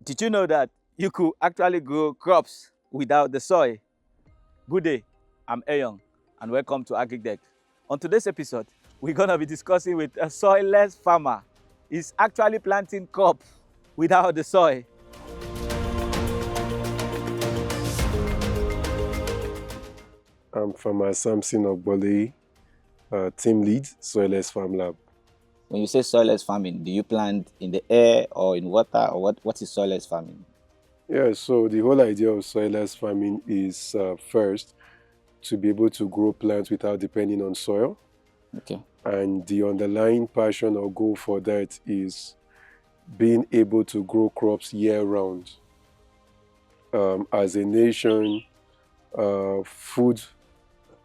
Did you know that you could actually grow crops without the soil? Good day, I'm Eyong, and welcome to AGRICDECK. On today's episode, we're going to be discussing with a soilless farmer. He's actually planting crops without the soil. I'm Farmer Samson Ogbole, team lead, Soilless Farm Lab. When you say soilless farming, do you plant in the air or in water, or what is soilless farming? Yeah, so the whole idea of soilless farming is first to be able to grow plants without depending on soil. Okay. And the underlying passion or goal for that is being able to grow crops year round. As a nation, food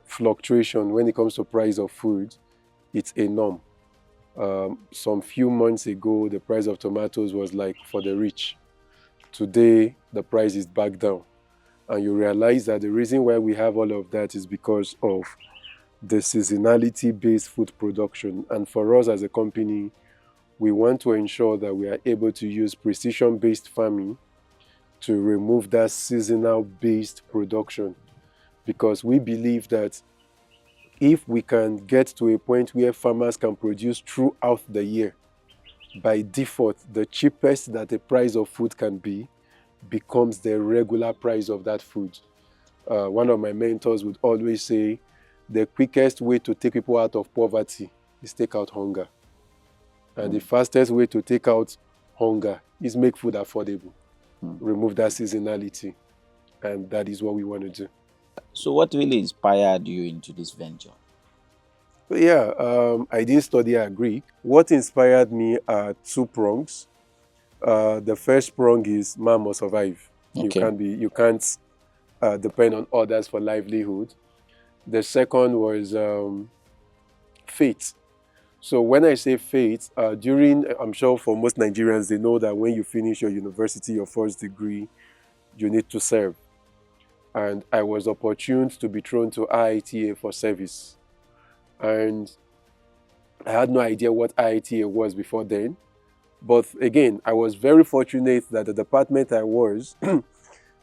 fluctuation when it comes to price of food, it's a norm. Some few months ago, the price of tomatoes was like for the rich. Today, the price is back down. And you realize that the reason why we have all of that is because of the seasonality-based food production. And for us as a company, we want to ensure that we are able to use precision-based farming to remove that seasonal-based production. Because we believe that if we can get to a point where farmers can produce throughout the year, by default, the cheapest that the price of food can be becomes the regular price of that food. One of my mentors would always say, the quickest way to take people out of poverty is take out hunger. And the fastest way to take out hunger is make food affordable, remove that seasonality. And that is what we want to do. So what really inspired you into this venture? Yeah, I didn't study agri. What inspired me are two prongs. The first prong is man must survive. Okay. You can't depend on others for livelihood. The second was faith. So when I say faith, I'm sure for most Nigerians, they know that when you finish your university, your first degree, you need to serve. And I was opportune to be thrown to IITA for service. And I had no idea what IITA was before then. But again, I was very fortunate that the department I was,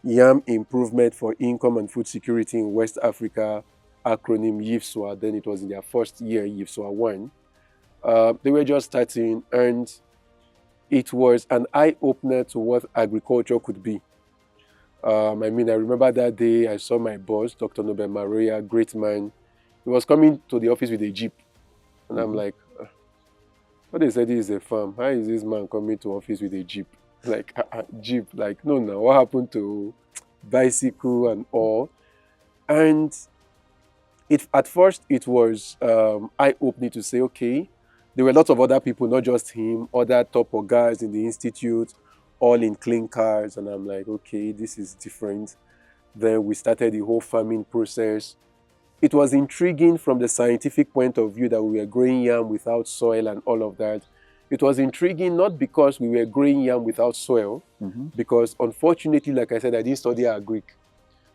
Yam Improvement for Income and Food Security in West Africa, acronym YIFSWA, then it was in their first year, YIFSWA 1. They were just starting, and it was an eye-opener to what agriculture could be. I remember that day I saw my boss, Dr. Nobel Maria, great man. He was coming to the office with a jeep. And I'm like, what they said is a farm. How is this man coming to office with a jeep? Like, jeep, like, no, what happened to bicycle and all? And at first it was eye-opening to say, okay, there were lots of other people, not just him, other top guys in the institute, all in clean cars. And I'm like, okay, this is different. Then we started the whole farming process. It was intriguing from the scientific point of view that we were growing yam without soil and all of that. It was intriguing not because we were growing yam without soil, because unfortunately, like I said, I didn't study agric.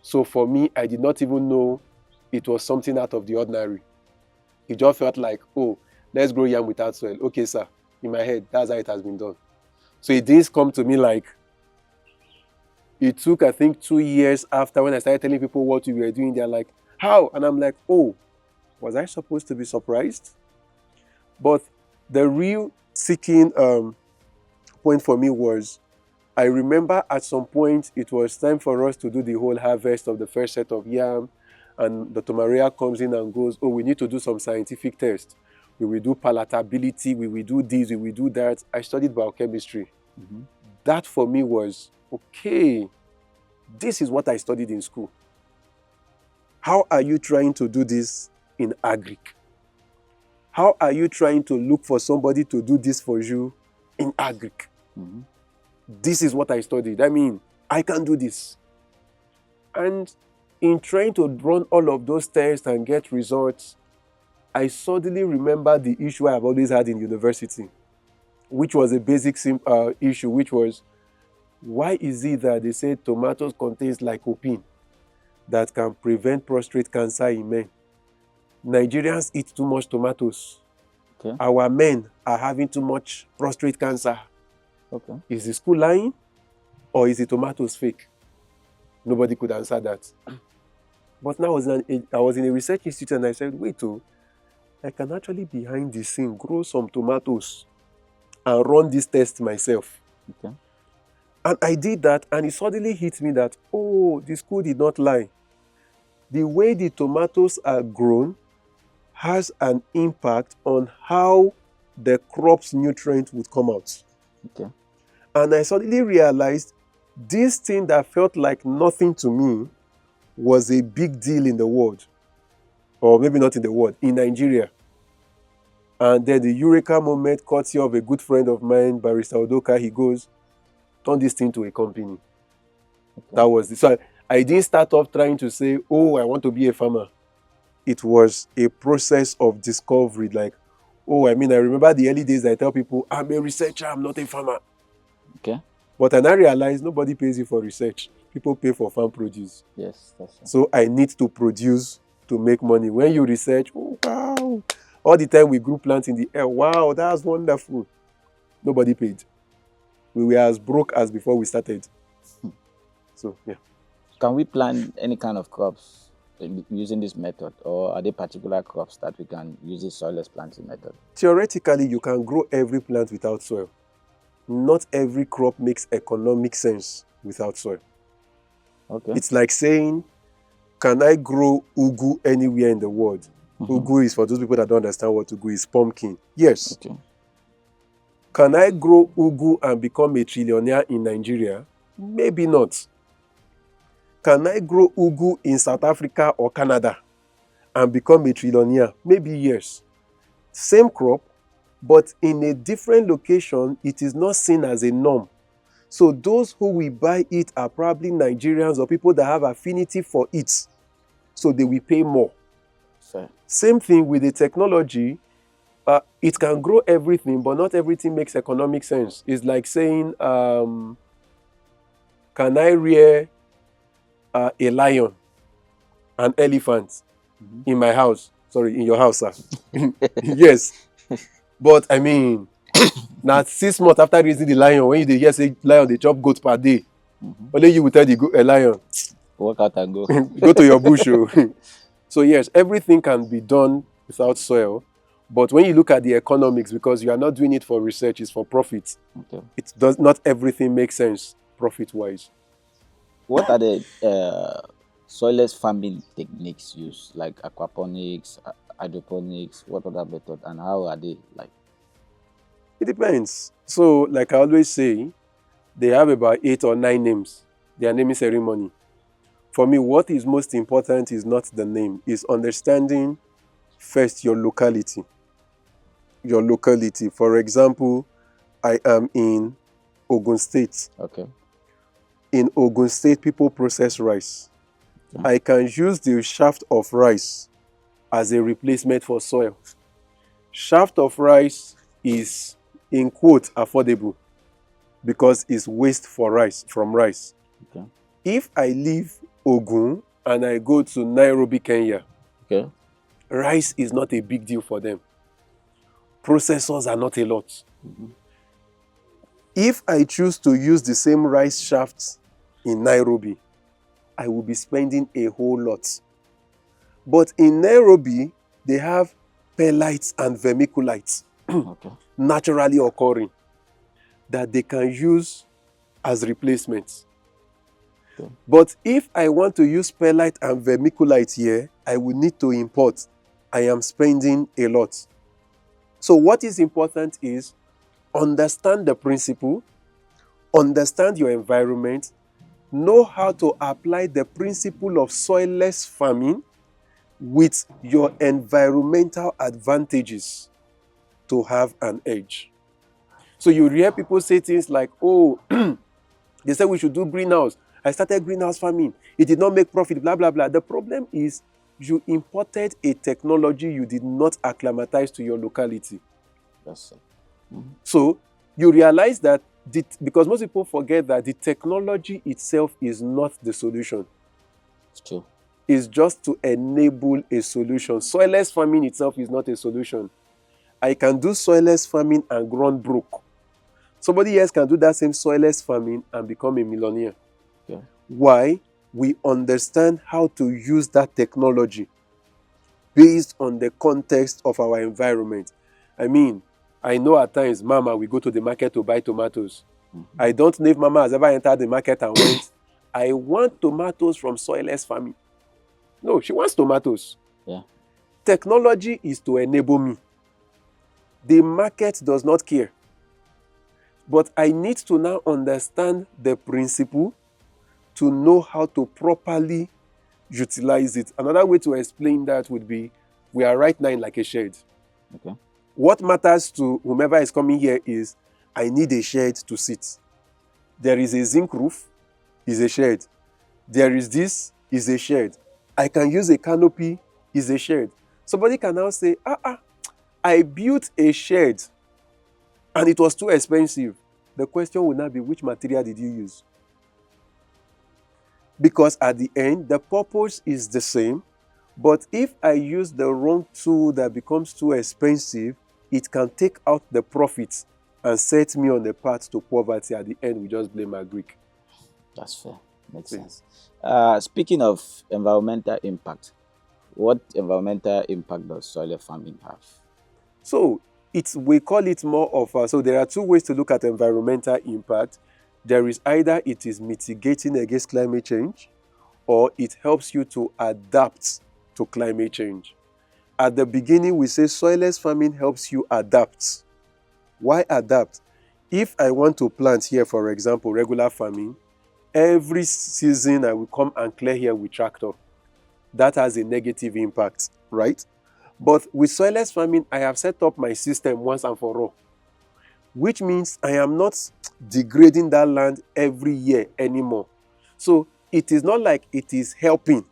So for me, I did not even know it was something out of the ordinary. It just felt like, oh, let's grow yam without soil. Okay, sir. In my head, that's how it has been done. So it didn't come to me like, it took, I think, 2 years after when I started telling people what we were doing. They're like, how? And I'm like, oh, was I supposed to be surprised? But the real seeking point for me was, I remember at some point it was time for us to do the whole harvest of the first set of yam. And Dr. Maria comes in and goes, oh, we need to do some scientific tests. We will do palatability, we will do this, we will do that. I studied biochemistry. That for me was, okay, this is what I studied in school. How are you trying to do this in agric? How are you trying to look for somebody to do this for you in agric? This is what I studied. I can do this. And in trying to run all of those tests and get results, I suddenly remember the issue I've always had in university, which was a basic issue, which was, why is it that they say tomatoes contains lycopene that can prevent prostate cancer in men? Nigerians eat too much tomatoes. Okay. Our men are having too much prostate cancer. Okay. Is the school lying? Or is the tomatoes fake? Nobody could answer that. But now I was in a research institute and I said, wait, I can actually behind the scene grow some tomatoes and run this test myself. Okay. And I did that, and it suddenly hit me that, the school did not lie. The way the tomatoes are grown has an impact on how the crop's nutrient would come out. Okay. And I suddenly realized this thing that felt like nothing to me was a big deal in the world. Or maybe not in the world, in Nigeria. And then the eureka moment, courtesy of a good friend of mine, Barrister Odoka, he goes, turn this thing to a company. Okay. That was it. So I didn't start off trying to say, I want to be a farmer. It was a process of discovery. Like, I remember the early days I tell people, I'm a researcher, I'm not a farmer. Okay. But I now realize nobody pays you for research. People pay for farm produce. Yes, that's right. So I need to produce to make money. When you research, wow. All the time we grew plants in the air. Wow, that's wonderful. Nobody paid. We were as broke as before we started. So, yeah. Can we plant any kind of crops using this method, or are there particular crops that we can use this soilless planting method? Theoretically, you can grow every plant without soil. Not every crop makes economic sense without soil. Okay. It's like saying, can I grow ugu anywhere in the world? Ugu is, for those people that don't understand what ugu is, pumpkin. Yes. Okay. Can I grow ugu and become a trillionaire in Nigeria? Maybe not. Can I grow ugu in South Africa or Canada and become a trillionaire? Maybe yes. Same crop, but in a different location, it is not seen as a norm. So those who will buy it are probably Nigerians or people that have affinity for it. So they will pay more. Fair. Same thing with the technology. It can grow everything, but not everything makes economic sense. It's like saying, can I rear a lion, an elephant in my house? Sorry, in your house, sir. Yes. But now 6 months after raising the lion, when you hear say lion, they chop goat per day. Only you will tell the lion, work out and go. go to your bush. So yes, everything can be done without soil. But when you look at the economics, because you are not doing it for research, it's for profit. Okay. It does not everything make sense profit-wise. What are the soilless farming techniques used, like aquaponics, hydroponics? What other method, and how are they like? It depends. So, like I always say, they have about 8 or 9 names. Their naming ceremony. For me, what is most important is not the name, is understanding first your locality. Your locality. For example, I am in Ogun State. Okay. In Ogun State, people process rice. Okay. I can use the shaft of rice as a replacement for soil. Shaft of rice is, in quote, affordable because it's waste from rice. Okay. If I leave Ogun and I go to Nairobi, Kenya, okay, rice is not a big deal for them. Processors are not a lot. If I choose to use the same rice shafts in Nairobi, I will be spending a whole lot. But in Nairobi, they have perlites and vermiculites okay, naturally occurring that they can use as replacements. Okay. But if I want to use perlite and vermiculite here, I will need to import. I am spending a lot. So what is important is understand the principle, understand your environment, know how to apply the principle of soilless farming with your environmental advantages to have an edge. So you hear people say things like, they said we should do greenhouse. I started greenhouse farming. It did not make profit, blah, blah, blah. The problem is you imported a technology you did not acclimatize to your locality. That's it. So you realize that, because most people forget that the technology itself is not the solution. It's true. It's just to enable a solution. Soilless farming itself is not a solution. I can do soilless farming and run broke. Somebody else can do that same soilless farming and become a millionaire. Yeah. Why? We understand how to use that technology based on the context of our environment. I mean, I know at times Mama will go to the market to buy tomatoes. Mm-hmm. I don't know if Mama has ever entered the market and went, I want tomatoes from soilless farming. No, she wants tomatoes. Yeah. Technology is to enable me. The market does not care. But I need to now understand the principle to know how to properly utilize it. Another way to explain that would be, we are right now in like a shed. Okay. What matters to whomever is coming here is, I need a shed to sit. There is a zinc roof, is a shed. There is this, is a shed. I can use a canopy, is a shed. Somebody can now say, I built a shed and it was too expensive. The question will now be, which material did you use? Because at the end, the purpose is the same. But if I use the wrong tool that becomes too expensive, it can take out the profits and set me on the path to poverty. At the end, we just blame Agric. That's fair. Makes Yeah. sense. Speaking of environmental impact, what environmental impact does soil farming have? So we call it more of so there are two ways to look at environmental impact. There is either it is mitigating against climate change, or it helps you to adapt to climate change. At the beginning, we say soilless farming helps you adapt. Why adapt? If I want to plant here, for example, regular farming, every season I will come and clear here with tractor. That has a negative impact, right? But with soilless farming, I have set up my system once and for all, which means I am not degrading that land every year anymore. So it is not like it is helping,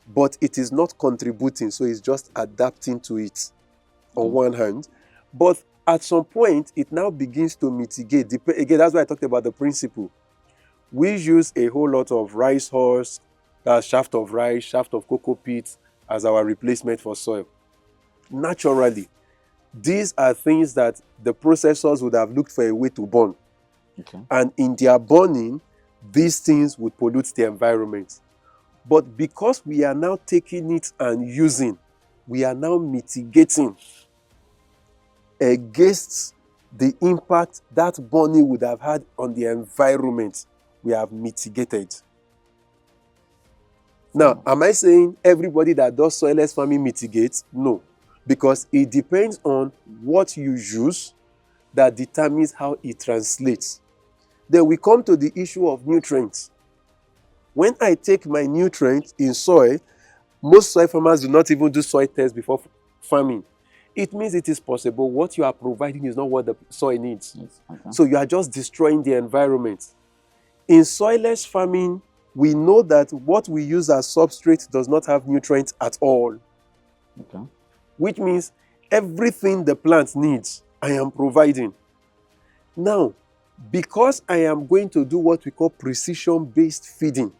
but it is not contributing. So it's just adapting to it on one hand. But at some point, it now begins to mitigate. Again, that's why I talked about the principle. We use a whole lot of rice husk, shaft of rice, shaft of cocoa peat as our replacement for soil. Naturally, these are things that the processors would have looked for a way to burn. Okay. And in their burning, these things would pollute the environment. But because we are now taking it and using, we are now mitigating against the impact that burning would have had on the environment. We have mitigated. Now, am I saying everybody that does soilless farming mitigates? No, because it depends on what you use that determines how it translates. Then we come to the issue of nutrients. When I take my nutrients in soil, most soil farmers do not even do soil tests before farming. It means it is possible what you are providing is not what the soil needs. Yes. Okay. So you are just destroying the environment. In soilless farming, we know that what we use as substrate does not have nutrients at all. Okay. Which means everything the plant needs, I am providing. Now, because I am going to do what we call precision-based feeding,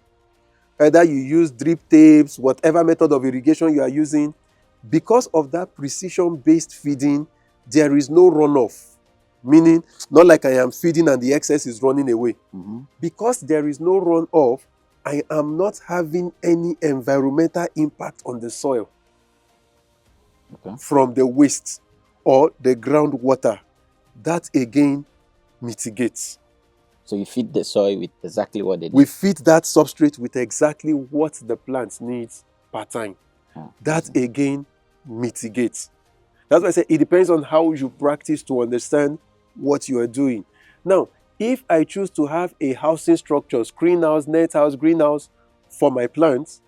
either you use drip tapes, whatever method of irrigation you are using, because of that precision-based feeding, there is no runoff. Meaning, not like I am feeding and the excess is running away. Mm-hmm. Because there is no runoff, I am not having any environmental impact on the soil from the waste or the groundwater. That again mitigates. So you feed the soil with exactly what they need. We feed that substrate with exactly what the plant needs per time. That again mitigates. That's why I say it depends on how you practice to understand what you are doing. Now, if I choose to have a housing structure, screen house, net house, greenhouse for my plants,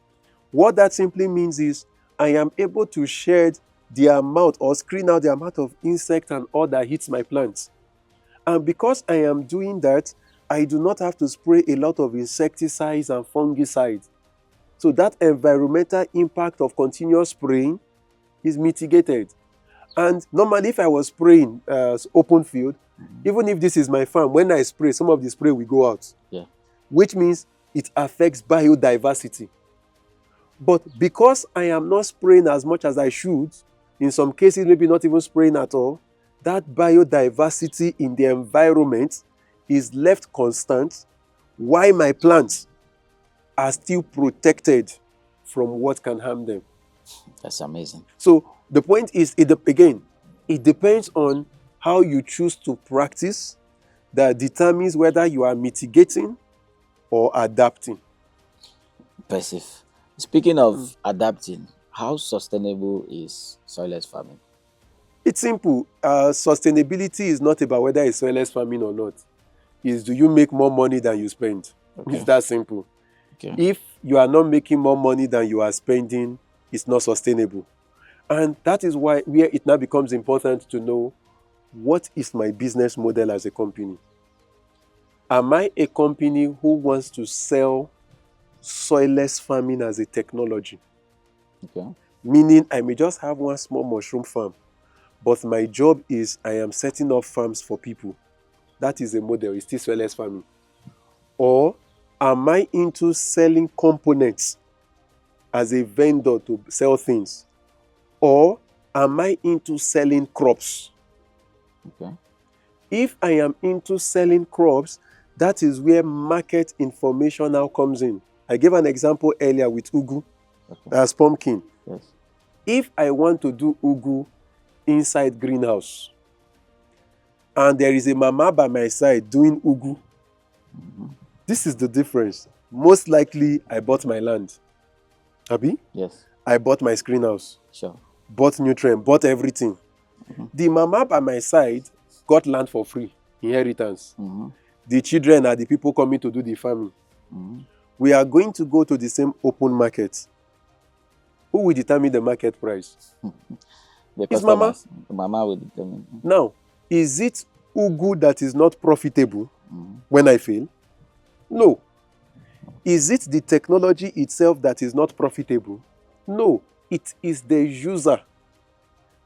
what that simply means is I am able to shed the amount or screen out the amount of insect and all that hits my plants. And because I am doing that, I do not have to spray a lot of insecticides and fungicides. So that environmental impact of continuous spraying is mitigated. And normally if I was spraying open field, even if this is my farm, when I spray, some of the spray will go out. Yeah. Which means it affects biodiversity. But because I am not spraying as much as I should, in some cases maybe not even spraying at all, that biodiversity in the environment is left constant, while my plants are still protected from what can harm them. That's amazing. So the point is, it depends on how you choose to practice that determines whether you are mitigating or adapting. Impressive. Speaking of adapting, how sustainable is soilless farming? It's simple. Sustainability is not about whether it's soilless farming or not. It's do you make more money than you spend? Okay. It's that simple. Okay. If you are not making more money than you are spending, it's not sustainable. And that is why where it now becomes important to know, what is my business model as a company? Am I a company who wants to sell soilless farming as a technology? Okay. Meaning I may just have one small mushroom farm, but my job is I am setting up farms for people. That is a model. It's still soilless farming. Or am I into selling components as a vendor to sell things? Or am I into selling crops? Okay. If I am into selling crops, that is where market information now comes in. I gave an example earlier with ugu as pumpkin. Yes. If I want to do ugu inside greenhouse, and there is a mama by my side doing ugu, this is the difference. Most likely, I bought my land. Abi? Yes. I bought my screen house. Sure. Bought nutrient, bought everything. The mama by my side got land for free, inheritance. The children are the people coming to do the farming. We are going to go to the same open market. Who will determine the market price? It's mama. The mama will determine. Now, is it ugu that is not profitable when I fail? No. Is it the technology itself that is not profitable? No. It is the user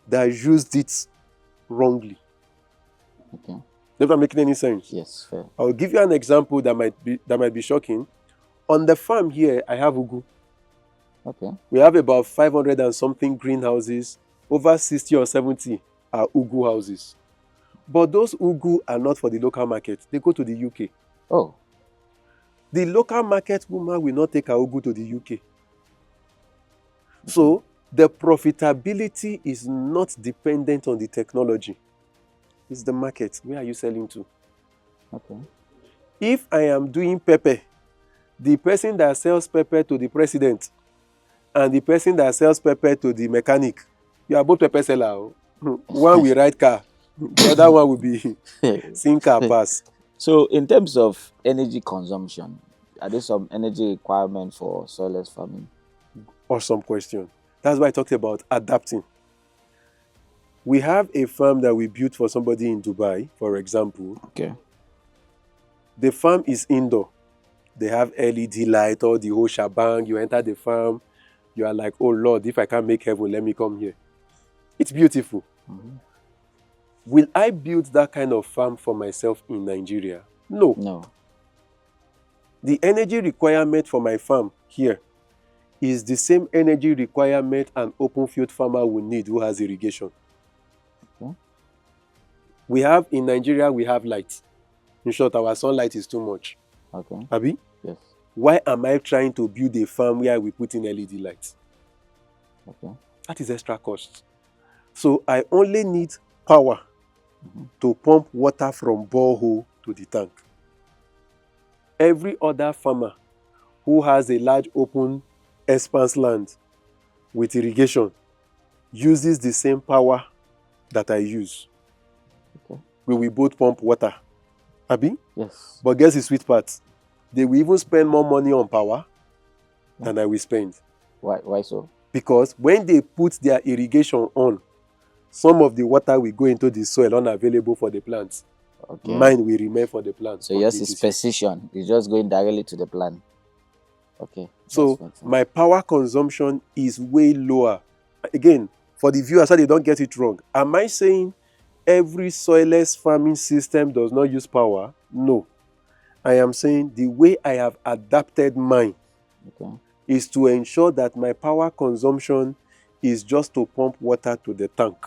that used it wrongly. Okay. Never making any sense. Yes, fair. I'll give you an example that might be shocking. On the farm here, I have ugu. Okay. We have about 500 and something greenhouses. Over 60 or 70 are ugu houses. But those ugu are not for the local market. They go to the UK. Oh. The local market woman will not take her ugu to the UK. So the profitability is not dependent on the technology. It's the market. Where are you selling to? Okay. If I am doing pepper, the person that sells pepper to the president and the person that sells pepper to the mechanic, you are both pepper seller. One will ride car, the other one will be seeing car pass. So in terms of energy consumption, are there some energy requirements for soilless farming? Awesome question. That's why I talked about adapting. We have a farm that we built for somebody in Dubai, for example. Okay. The farm is indoor. They have LED light, all the whole shebang. You enter the farm, you are like, oh Lord, if I can't make heaven, let me come here. It's beautiful. Will I build that kind of farm for myself in Nigeria? No. No. The energy requirement for my farm here is the same energy requirement an open field farmer will need who has irrigation. Okay. We have in Nigeria, we have light. In short, our sunlight is too much. Okay. Abi? Yes. Why am I trying to build a farm where we put in LED lights? Okay. That is extra cost. So I only need power to pump water from borehole to the tank. Every other farmer who has a large open expanse land with irrigation uses the same power that I use. Okay. We will both pump water. Abi? Yes. But guess the sweet part? They will even spend more money on power than I will spend. Why so? Because when they put their irrigation on, some of the water will go into the soil unavailable for the plants. Okay. Mine will remain for the plants. So yours is precision. It's just going directly to the plant. Okay. So my power consumption is way lower. Again, for the viewers, so they don't get it wrong. Am I saying every soilless farming system does not use power? No. I am saying the way I have adapted mine is to ensure that my power consumption is just to pump water to the tank.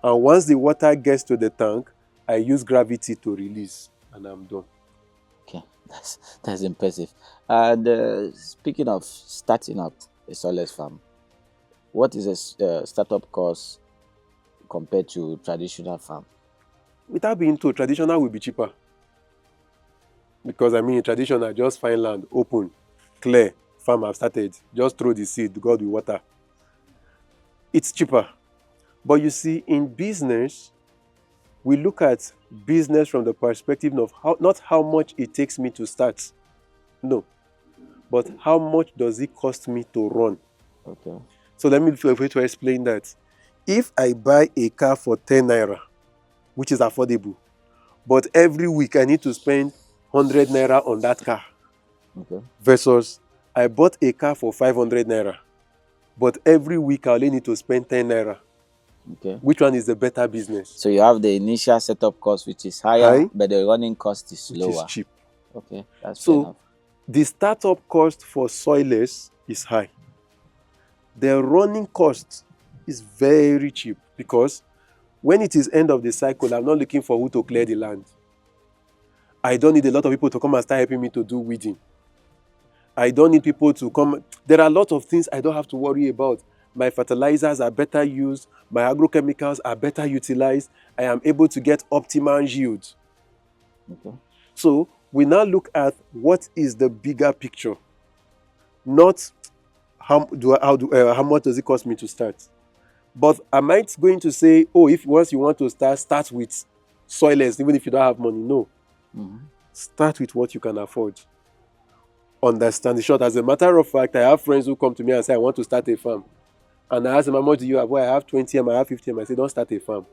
And once the water gets to the tank, I use gravity to release, and I'm done. Okay, that's impressive. And speaking of starting up a soilless farm, what is a startup cost compared to traditional farm? Without being told, traditional will be cheaper. Because I mean, traditional, just find land, open, clear, farm have started, just throw the seed, God will water. It's cheaper. But you see, in business, we look at business from the perspective of not how much it takes me to start. No. But how much does it cost me to run? Okay. So let me feel free to explain that. If I buy a car for 10 naira, which is affordable, but every week I need to spend 100 naira on that car. Okay. Versus I bought a car for 500 naira, but every week I only need to spend 10 naira. Okay. Which one is the better business? So you have the initial setup cost, which is higher, but the running cost is which lower. is cheap. Okay, that's fair enough. The startup cost for Soilless is high. The running cost is very cheap because when it is end of the cycle, I'm not looking for who to clear the land. I don't need a lot of people to come and start helping me to do weeding. I don't need people to come. There are a lot of things I don't have to worry about. My fertilizers are better used. My agrochemicals are better utilized. I am able to get optimal yield. Okay. So we now look at what is the bigger picture, not how much does it cost me to start. But am I going to say, oh, if once you want to start with Soilless, even if you don't have money? No. Start with what you can afford. Understand the short. As a matter of fact, I have friends who come to me and say, I want to start a farm. And I ask them, how much do you have? Well, I have 20 M, I have 50 M. I say, don't start a farm.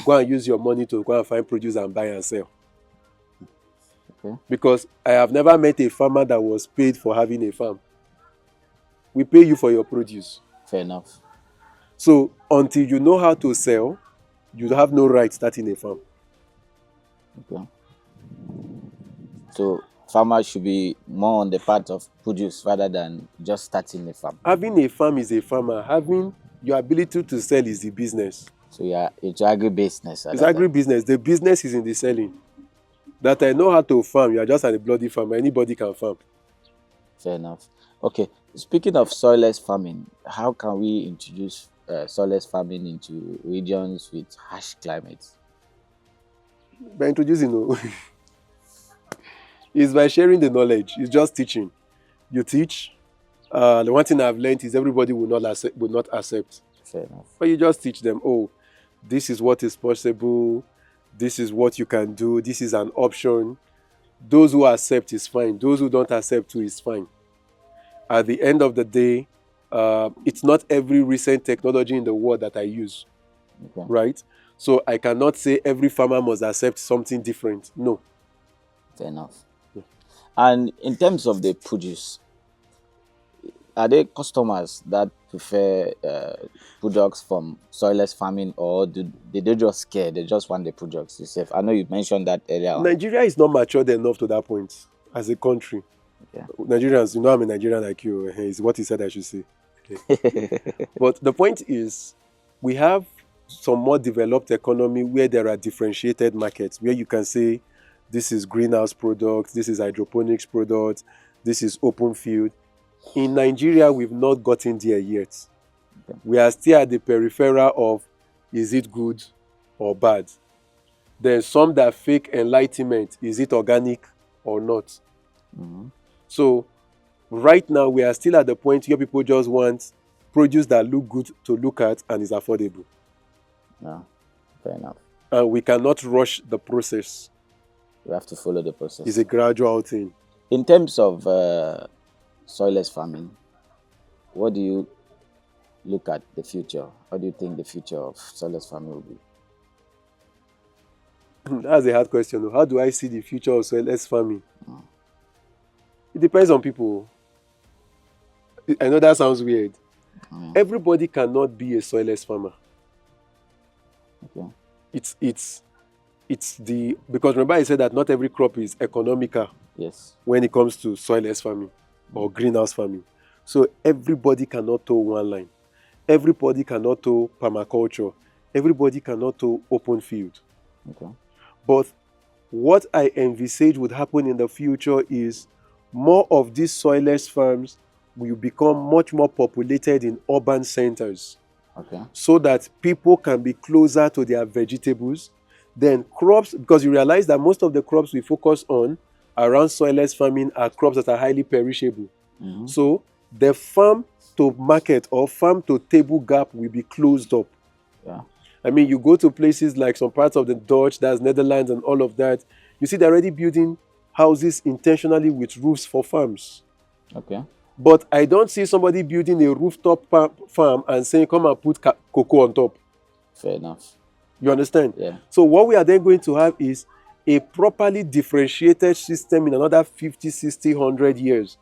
Go and use your money to go and find produce and buy and sell. Okay. Because I have never met a farmer that was paid for having a farm. We pay you for your produce. Fair enough. So until you know how to sell, you have no right starting a farm. Okay. So farmers should be more on the part of produce rather than just starting a farm. Having a farm is a farmer. Having your ability to sell is the business. So yeah, it's agribusiness. It's agribusiness. The business is in the selling. That I know how to farm, you are just a bloody farmer. Anybody can farm. Fair enough. Okay. Speaking of soilless farming, how can we introduce soilless farming into regions with harsh climates? By introducing, it's by sharing the knowledge. It's just teaching. You teach. The one thing I've learned is everybody will not accept. Fair enough. But you just teach them, oh, this is what is possible. This is what you can do. This is an option. Those who accept is fine. Those who don't accept too is fine. At the end of the day, it's not every recent technology in the world that I use. Okay. Right? So I cannot say every farmer must accept something different. No. Fair enough. Yeah. And in terms of the produce, are there customers that prefer products from soilless farming, or do they just care? They just want the products itself? I know you mentioned that earlier. Nigeria is not matured enough to that point as a country. Okay. Nigerians, I'm a Nigerian like you. Is what he said I should say. Okay. But the point is, we have some more developed economy where there are differentiated markets, where you can say, this is greenhouse products, this is hydroponics products, this is open field. In Nigeria, we've not gotten there yet. Okay. We are still at the peripheral of, is it good or bad? There's some that fake enlightenment. Is it organic or not? So right now, we are still at the point where people just want produce that look good to look at and is affordable. No, fair enough. And we cannot rush the process. We have to follow the process. It's a gradual thing. In terms of soilless farming, what do you look at the future? What do you think the future of soilless farming will be? That's a hard question. How do I see the future of soilless farming? It depends on people. I know that sounds weird. Everybody cannot be a soilless farmer. Okay. Because remember I said that not every crop is economical. Yes. When it comes to soilless farming or greenhouse farming. So everybody cannot toe one line. Everybody cannot toe permaculture. everybody cannot to open field. Okay. But what I envisage would happen in the future is more of these soilless farms will become much more populated in urban centers. Okay. So that people can be closer to their vegetables. Then crops, because you realize that most of the crops we focus on around soilless farming are crops that are highly perishable. Mm-hmm. So the farm to market or farm to table gap will be closed up. Yeah. I mean, you go to places like some parts of the Dutch, that's Netherlands and all of that, you see they're already building houses intentionally with roofs for farms. Okay. But I don't see somebody building a rooftop farm and saying, come and put cocoa on top. Fair enough. You understand? Yeah. So what we are then going to have is a properly differentiated system in another 50, 60, 100 years,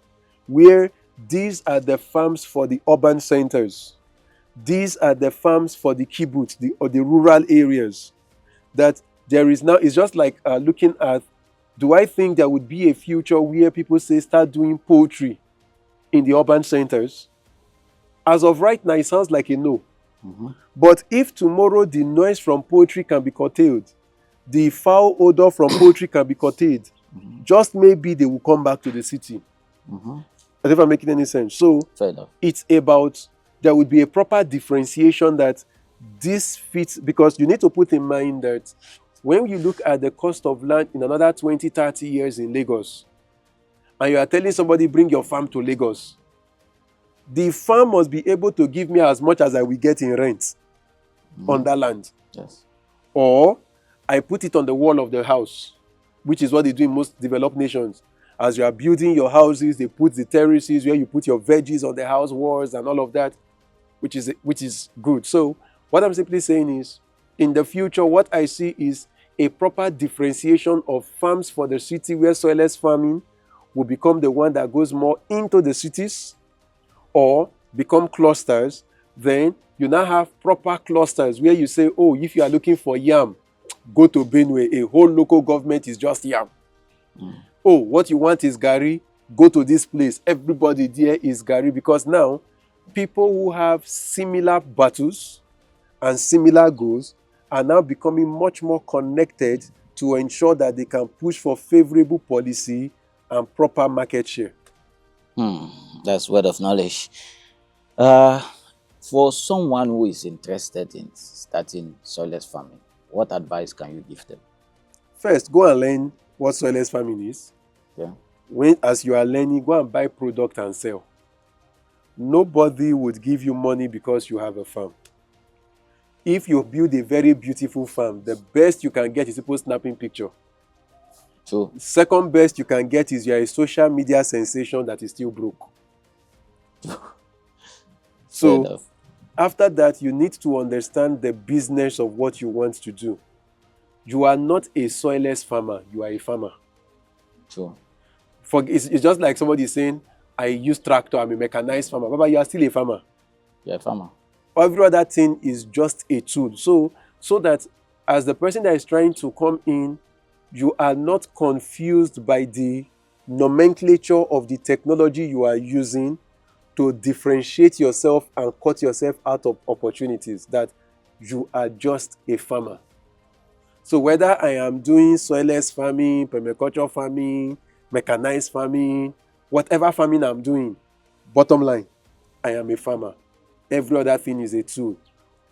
where these are the farms for the urban centers. These are the farms for the kibbutz, or the rural areas. That there is now, it's just like looking at, do I think there would be a future where people say start doing poultry in the urban centers? As of right now, it sounds like a no. Mm-hmm. But if tomorrow the noise from poultry can be curtailed, the foul odor from poultry can be curtailed, Mm-hmm. just maybe they will come back to the city. Mm-hmm. I don't know if I'm making any sense. So Fair enough. it's about, there would be a proper differentiation that this fits, because you need to put in mind that when you look at the cost of land in another 20, 30 years in Lagos, and you are telling somebody, bring your farm to Lagos, the farm must be able to give me as much as I will get in rent on that land. Yes. Or I put it on the wall of the house, which is what they do in most developed nations. As you are building your houses, they put the terraces where you put your veggies on the house walls and all of that, which is good. So what I'm simply saying is, in the future, what I see is a proper differentiation of farms for the city, where soilless farming will become the one that goes more into the cities or become clusters. Then you now have proper clusters where you say, oh, if you are looking for yam, go to Benue. A whole local government is just yam. Oh, what you want is Gary, go to this place. Everybody there is Gary, because now people who have similar battles and similar goals are now becoming much more connected to ensure that they can push for favorable policy and proper market share. That's word of knowledge. For someone who is interested in starting soilless farming, what advice can you give them? First, go and learn what soilless farming is. Yeah. As you are learning, go and buy product and sell. Nobody would give you money because you have a farm. If you build a very beautiful farm, the best you can get is people snapping picture. True. Second best you can get is you are a social media sensation that is still broke. So after that, you need to understand the business of what you want to do. You are not a soilless farmer, you are a farmer. True. It's just like somebody saying, I use tractor, I'm a mechanized farmer. But you are still a farmer. You're a farmer. Every other thing is just a tool. So that as the person that is trying to come in, you are not confused by the nomenclature of the technology you are using to differentiate yourself and cut yourself out of opportunities, that you are just a farmer. So whether I am doing soilless farming, permaculture farming, mechanized farming, whatever farming I'm doing, bottom line, I am a farmer. Every other thing is a tool.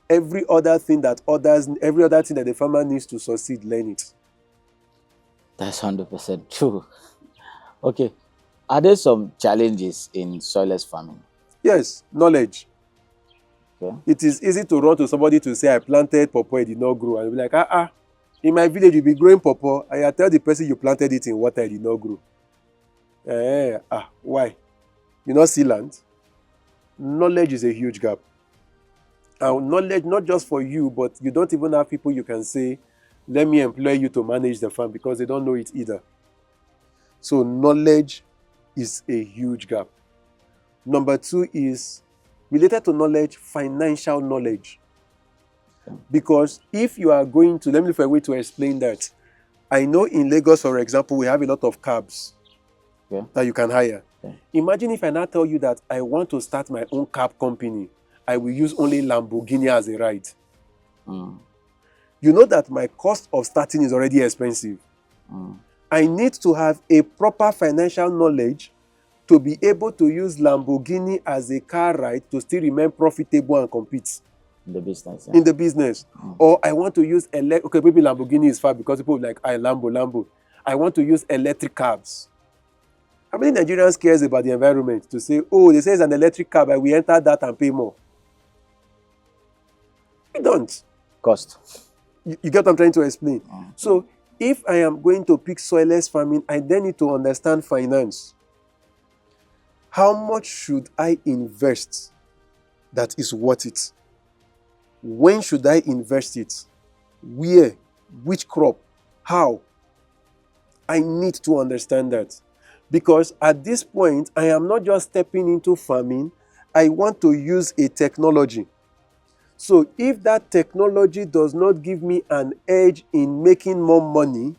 Every other thing that the farmer needs to succeed, learn it. That's 100% true. Okay. Are there some challenges in soilless farming? Yes, knowledge. Okay. It is easy to run to somebody to say, I planted pawpaw, it did not grow. And you'll be like, in my village, you'll be growing pawpaw, and I tell the person you planted it in water, it did not grow. Why? You not see land? Knowledge is a huge gap. And knowledge, not just for you, but you don't even have people you can say, let me employ you to manage the farm, because they don't know it either. So knowledge is a huge gap. Number two is, related to knowledge, financial knowledge. Because if you are going to, let me look for a way to explain that. I know in Lagos, for example, we have a lot of cabs that you can hire. Imagine if I now tell you that I want to start my own cab company. I will use only Lamborghini as a ride. You know that my cost of starting is already expensive. I need to have a proper financial knowledge to be able to use Lamborghini as a car ride to still remain profitable and compete In the business. in the business. Or I want to use okay, maybe Lamborghini is far because people like Lambo. I want to use electric cabs. How many Nigerians cares about the environment to say, oh, they say it's an electric cab, and we enter that and pay more? We don't. Cost. You get what I'm trying to explain? So if I am going to pick soilless farming, I then need to understand finance. How much should I invest that is worth it? When should I invest it? Where? Which crop? How? I need to understand that. Because at this point, I am not just stepping into farming, I want to use a technology. So if that technology does not give me an edge in making more money,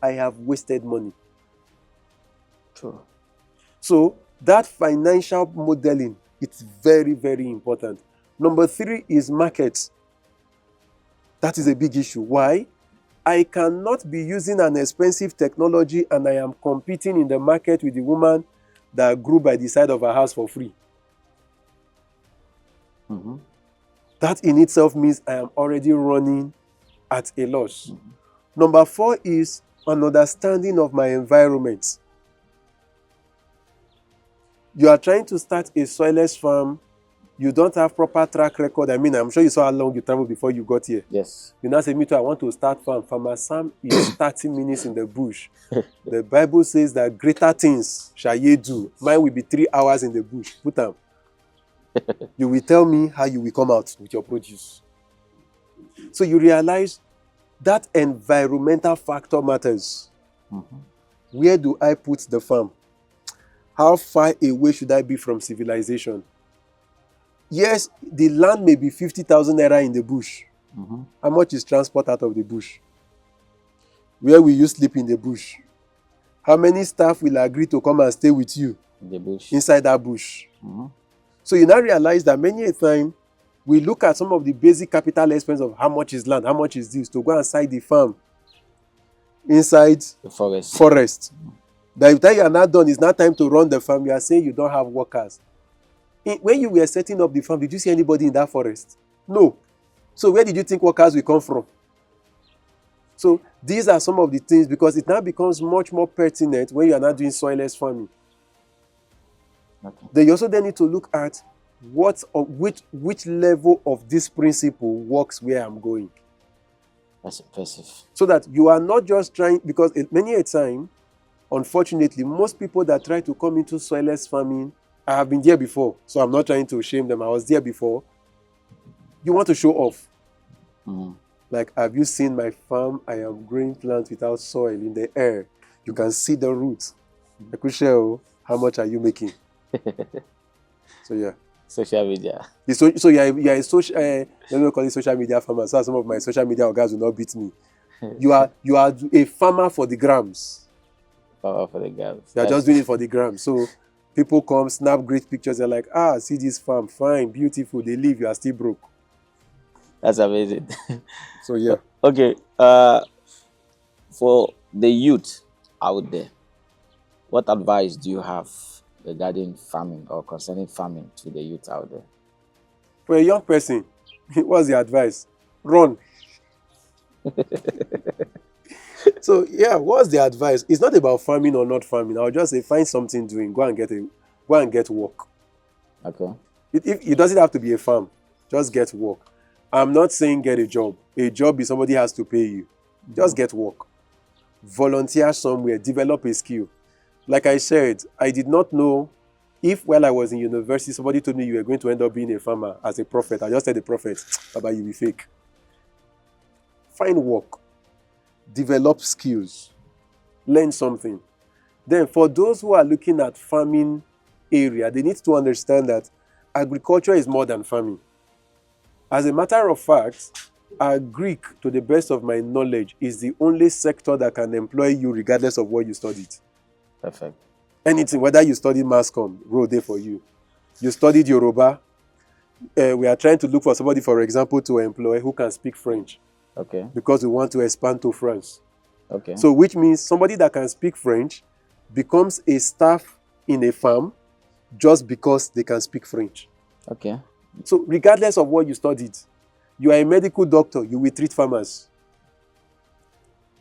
I have wasted money. True. So that financial modeling, it's very, very important. Number 3 is markets. That is a big issue. Why? I cannot be using an expensive technology and I am competing in the market with the woman that grew by the side of her house for free. That in itself means I am already running at a loss. Number 4 is an understanding of my environment. You are trying to start a soilless farm. You don't have proper track record. I mean, I'm sure you saw how long you traveled before you got here. Yes. You now say, me too, I want to start farm. Farmer Sam is 30 minutes in the bush. The Bible says that greater things shall ye do. Mine will be 3 hours in the bush. Put them. You will tell me how you will come out with your produce. So you realize that environmental factor matters. Where do I put the farm? How far away should I be from civilization? Yes, the land may be 50,000 naira in the bush. How much is transport out of the bush? Where will you sleep in the bush? How many staff will agree to come and stay with you In the bush. inside that bush? So you now realize that many a time we look at some of the basic capital expense of how much is land, how much is this, to go inside the farm, inside The forest. By the time you are not done, it's not time to run the farm. You are saying you don't have workers. When you were setting up the farm, did you see anybody in that forest? No. So where did you think workers will come from? So these are some of the things, because it now becomes much more pertinent when you are not doing soilless farming. Then you also then need to look at which level of this principle works where I'm going. That's impressive. So that you are not just trying, because many a time, unfortunately, most people that try to come into soilless farming, I have been there before, so I'm not trying to shame them. I was there before. You want to show off. Like, have you seen my farm? I am growing plants without soil in the air. You can see the roots. I could share, how much are you making? So yeah. Social media. So yeah, a social. Let me call it social media farmer. So some of my social media guys will not beat me. You are a farmer for the grams. Power for the girls. You are just doing it for the grams. So people come, snap great pictures. They're like, see this farm, fine, beautiful. They leave, you are still broke. That's amazing. So yeah. Okay. For the youth out there, what advice do you have regarding farming or concerning farming to the youth out there? For a young person, what's the advice? Run. So yeah, what's the advice? It's not about farming or not farming. I'll just say find something doing. Go and get work. Okay. It doesn't have to be a farm. Just get work. I'm not saying get a job. A job is somebody has to pay you. Just get work. Volunteer somewhere. Develop a skill. Like I said, I did not know if while I was in university, somebody told me you were going to end up being a farmer as a prophet. I just said the prophet, Baba, you be fake. Find work. Develop skills. Learn something. Then for those who are looking at farming area, they need to understand that agriculture is more than farming. As a matter of fact, agric, to the best of my knowledge, is the only sector that can employ you regardless of what you studied. Perfect. Anything, whether you studied mass comm, road there for you. You studied Yoruba, we are trying to look for somebody, for example, to employ who can speak French Okay. because we want to expand to France. Okay. So which means somebody that can speak French becomes a staff in a farm just because they can speak French. Okay. So regardless of what you studied, you are a medical doctor, you will treat farmers.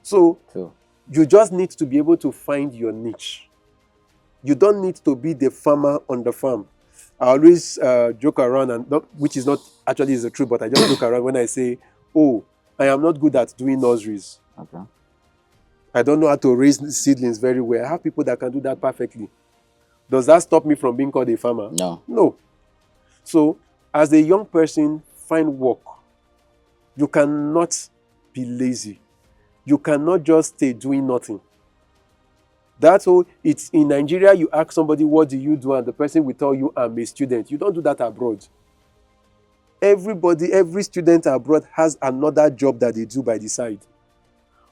So True. you just need to be able to find your niche. You don't need to be the farmer on the farm. I always joke around, and not, which is not actually is the truth, but I just joke around when I say, oh, I am not good at doing nurseries. Okay. I don't know how to raise seedlings very well. I have people that can do that perfectly. Does that stop me from being called a farmer? No. No. So, as a young person, find work. You cannot be lazy. You cannot just stay doing nothing. That's all. It's in Nigeria, you ask somebody, what do you do? And the person will tell you, I'm a student. You don't do that abroad. Every student abroad has another job that they do by the side.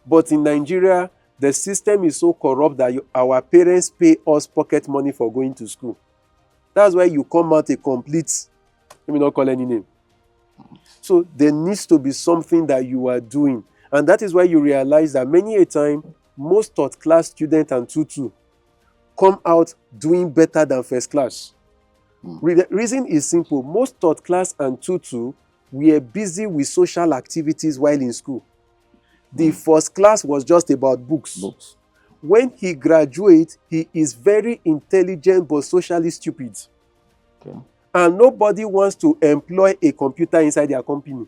But in Nigeria, the system is so corrupt that our parents pay us pocket money for going to school. That's why you come out a complete, let me not call any name. So there needs to be something that you are doing. And that is why you realize that many a time, most third class students and tutu come out doing better than first class. The reason is simple. Most third class and tutu were busy with social activities while in school. The first class was just about books. When he graduates, he is very intelligent but socially stupid. Okay. And nobody wants to employ a computer inside their company.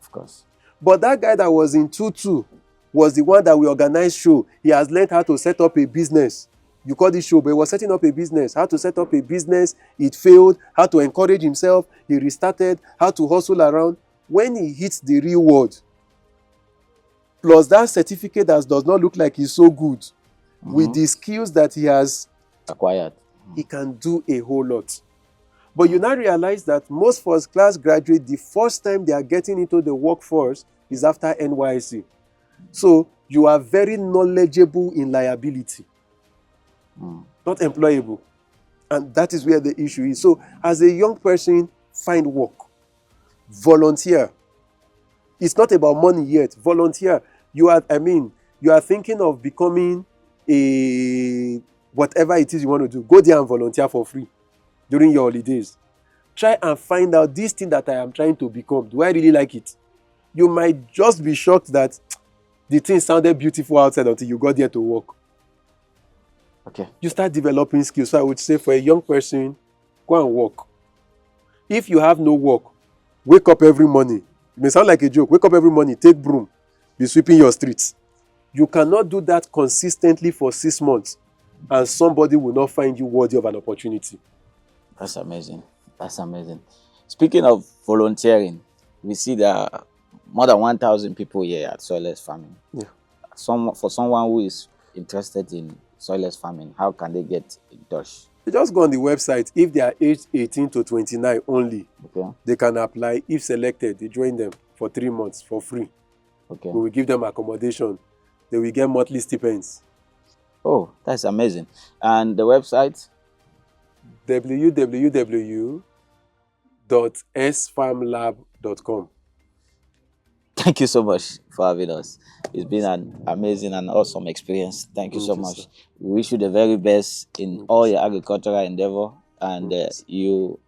Of course. But that guy that was in tutu was the one that we organized show. He has learned how to set up a business. You call this show, but he was setting up a business. How to set up a business. It failed. How to encourage himself. He restarted. How to hustle around. When he hits the real world, plus that certificate that does not look like he's so good, with the skills that he has acquired, he can do a whole lot. But you now realize that most first class graduates, the first time they are getting into the workforce is after NYSC. So you are very knowledgeable in liability, not employable. And that is where the issue is. So as a young person, find work. Volunteer. It's not about money yet. Volunteer. You are thinking of becoming a whatever it is you want to do. Go there and volunteer for free during your holidays. Try and find out this thing that I am trying to become. Do I really like it? You might just be shocked that the thing sounded beautiful outside until you got there to work. Okay. You start developing skills. So I would say for a young person, go and work. If you have no work, wake up every morning. It may sound like a joke. Wake up every morning, take broom, be sweeping your streets. You cannot do that consistently for 6 months, and somebody will not find you worthy of an opportunity. That's amazing. That's amazing. Speaking of volunteering, we see that more than 1,000 people here at Soilless Farming. Yeah. For someone who is interested in Soilless Farming, how can they get in touch? You just go on the website. If they are aged 18 to 29 only, Okay. they can apply. If selected, they join them for 3 months for free. Okay. We will give them accommodation. They will get monthly stipends. Oh, that's amazing. And the website? www.sfarmlab.com. Thank you so much for having us. It's been an amazing and awesome experience. Thank you so much. Sir. We wish you the very best in all your agricultural endeavor, and you,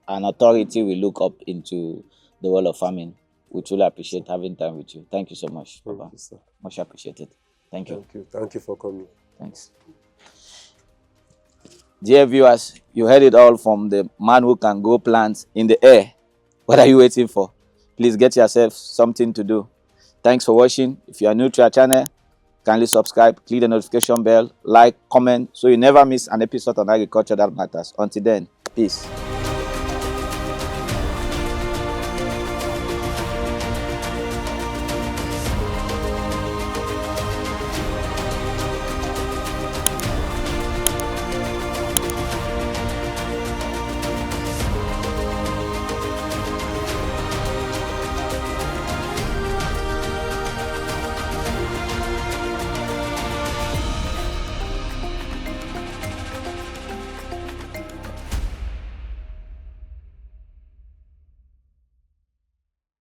an authority, will look up into the world of farming. We truly appreciate having time with you. Thank you so much, Papa. Thank you, sir. Much appreciated. Thank you. Thank you. Thank you for coming. Thanks. Dear viewers, you heard it all from the man who can grow plants in the air. What are you waiting for? Please get yourself something to do. Thanks for watching. If you are new to our channel, kindly subscribe, click the notification bell, like, comment, so you never miss an episode on agriculture that matters. Until then, peace.